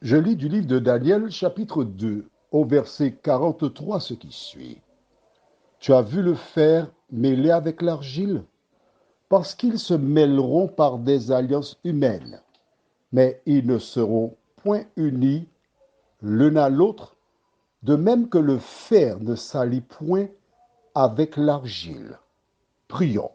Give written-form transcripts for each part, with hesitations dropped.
Je lis du livre de Daniel, chapitre 2, au verset 43, ce qui suit. Tu as vu le fer mêlé avec l'argile, parce qu'ils se mêleront par des alliances humaines, mais ils ne seront point unis l'un à l'autre, de même que le fer ne s'allie point avec l'argile. Prions.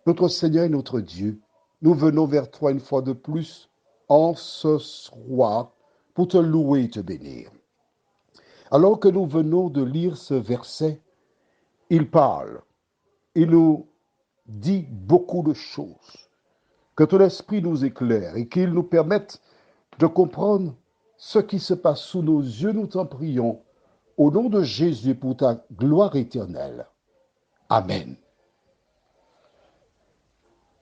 Notre Seigneur et notre Dieu, nous venons vers toi une fois de plus en ce soir pour te louer et te bénir. Alors que nous venons de lire ce verset, il parle, il nous dit beaucoup de choses. Que ton esprit nous éclaire et qu'il nous permette de comprendre ce qui se passe sous nos yeux, nous t'en prions, au nom de Jésus pour ta gloire éternelle. Amen.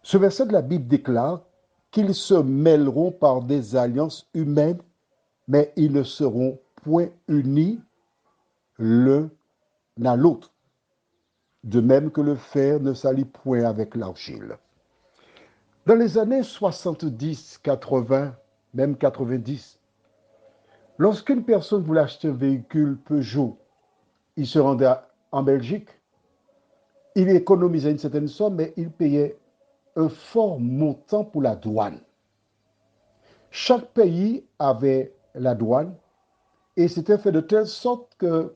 Ce verset de la Bible déclare qu'ils se mêleront par des alliances humaines, mais ils ne seront point unis l'un à l'autre, de même que le fer ne s'allie point avec l'argile. Dans les années 70, 80, même 90, lorsqu'une personne voulait acheter un véhicule Peugeot, il se rendait en Belgique, il économisait une certaine somme, mais il payait un fort montant pour la douane. Chaque pays avait la douane et c'était fait de telle sorte que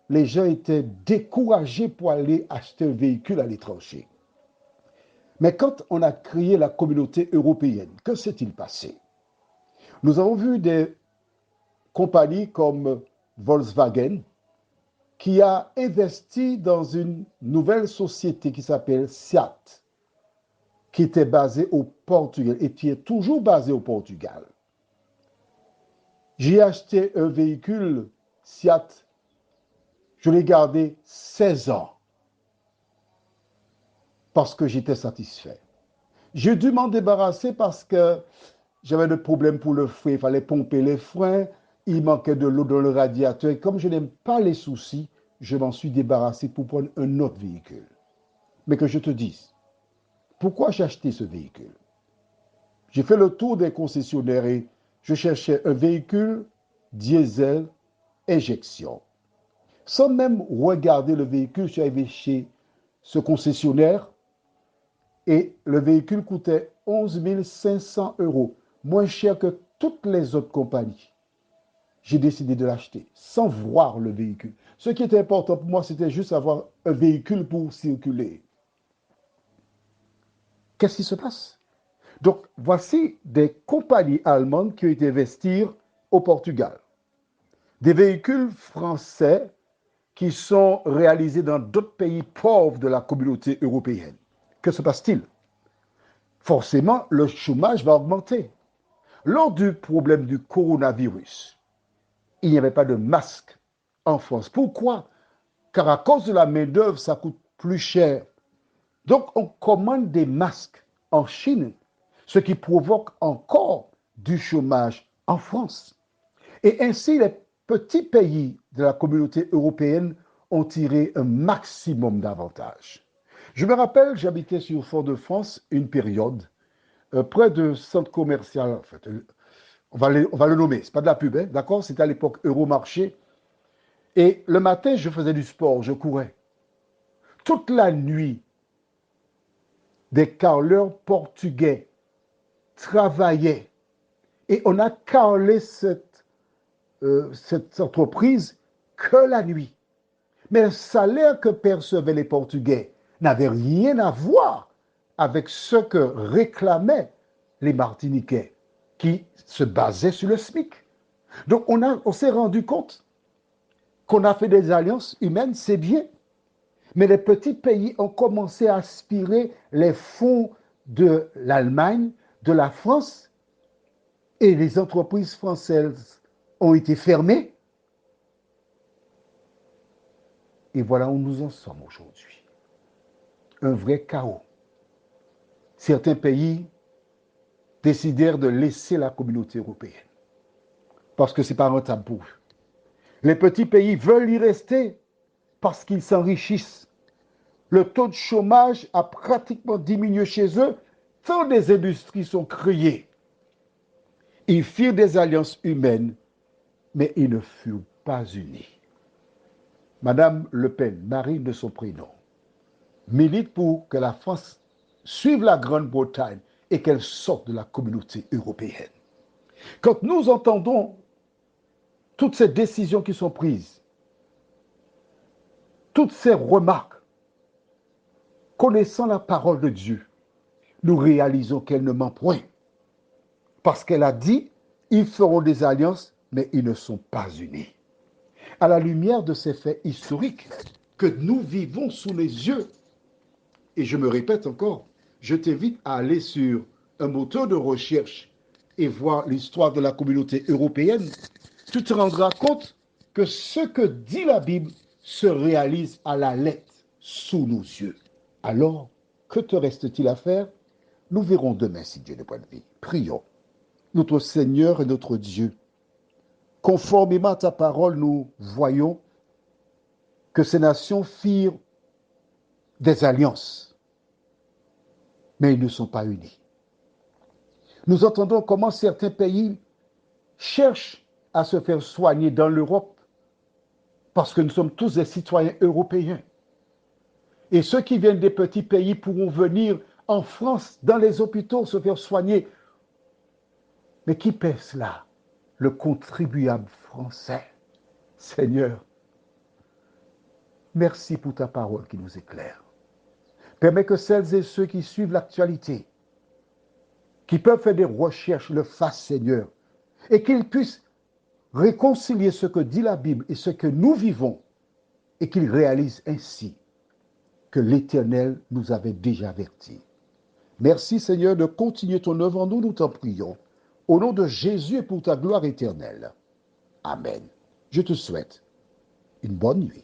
les gens étaient découragés pour aller acheter un véhicule à l'étranger. Mais quand on a créé la communauté européenne, que s'est-il passé? Nous avons vu des compagnies comme Volkswagen qui a investi dans une nouvelle société qui s'appelle Seat, qui était basée au Portugal et qui est toujours basée au Portugal. J'ai acheté un véhicule Seat, je l'ai gardé 16 ans parce que j'étais satisfait. J'ai dû m'en débarrasser parce que j'avais des problèmes pour le frein, il fallait pomper les freins, il manquait de l'eau dans le radiateur. Et comme je n'aime pas les soucis, je m'en suis débarrassé pour prendre un autre véhicule. Mais que je te dise, pourquoi j'ai acheté ce véhicule? J'ai fait le tour des concessionnaires et je cherchais un véhicule diesel injection. Sans même regarder le véhicule, je suis arrivé chez ce concessionnaire et le véhicule coûtait 11 500 euros, moins cher que toutes les autres compagnies. J'ai décidé de l'acheter sans voir le véhicule. Ce qui était important pour moi, c'était juste avoir un véhicule pour circuler. Qu'est-ce qui se passe? Donc, voici des compagnies allemandes qui ont été investir au Portugal. Des véhicules français qui sont réalisés dans d'autres pays pauvres de la communauté européenne. Que se passe-t-il? Forcément, le chômage va augmenter. Lors du problème du coronavirus, il n'y avait pas de masque en France. Pourquoi? Car à cause de la main-d'œuvre, ça coûte plus cher. Donc, on commande des masques en Chine, ce qui provoque encore du chômage en France. Et ainsi, les petits pays de la communauté européenne ont tiré un maximum d'avantages. Je me rappelle, j'habitais sur Fort-de-France une période, près de centre commercial, en fait, on va le nommer, c'est pas de la pub, hein, d'accord? C'était à l'époque Euromarché. Et le matin, je faisais du sport, je courais. Toute la nuit, des carleurs portugais travaillaient. Et on a carlé cette entreprise que la nuit. Mais le salaire que percevaient les Portugais n'avait rien à voir avec ce que réclamaient les Martiniquais, qui se basaient sur le SMIC. Donc on s'est rendu compte qu'on a fait des alliances humaines, c'est bien, mais les petits pays ont commencé à aspirer les fonds de l'Allemagne, de la France, et les entreprises françaises ont été fermées. Et voilà où nous en sommes aujourd'hui. Un vrai chaos. Certains pays décidèrent de laisser la communauté européenne parce que ce n'est pas rentable pour eux. Les petits pays veulent y rester parce qu'ils s'enrichissent. Le taux de chômage a pratiquement diminué chez eux tant des industries sont créées. Ils firent des alliances humaines, mais ils ne furent pas unis. Madame Le Pen, Marine de son prénom, milite pour que la France suive la Grande-Bretagne et qu'elle sorte de la communauté européenne. Quand nous entendons toutes ces décisions qui sont prises, toutes ces remarques, connaissant la parole de Dieu, nous réalisons qu'elle ne ment point. Parce qu'elle a dit, ils feront des alliances, mais ils ne sont pas unis. À la lumière de ces faits historiques que nous vivons sous les yeux, et je me répète encore, je t'invite à aller sur un moteur de recherche et voir l'histoire de la communauté européenne, tu te rendras compte que ce que dit la Bible se réalise à la lettre sous nos yeux. Alors, que te reste-t-il à faire? Nous verrons demain si Dieu n'est pas de vie. Prions. Notre Seigneur et notre Dieu, conformément à ta parole, nous voyons que ces nations firent des alliances, mais ils ne sont pas unis. Nous entendons comment certains pays cherchent à se faire soigner dans l'Europe parce que nous sommes tous des citoyens européens. Et ceux qui viennent des petits pays pourront venir en France, dans les hôpitaux, se faire soigner. Mais qui paie cela? Le contribuable français. Seigneur, merci pour ta parole qui nous éclaire. Permets que celles et ceux qui suivent l'actualité, qui peuvent faire des recherches, le fassent, Seigneur, et qu'ils puissent réconcilier ce que dit la Bible et ce que nous vivons, et qu'ils réalisent ainsi que l'Éternel nous avait déjà avertis. Merci, Seigneur, de continuer ton œuvre en nous, nous t'en prions. Au nom de Jésus et pour ta gloire éternelle. Amen. Je te souhaite une bonne nuit.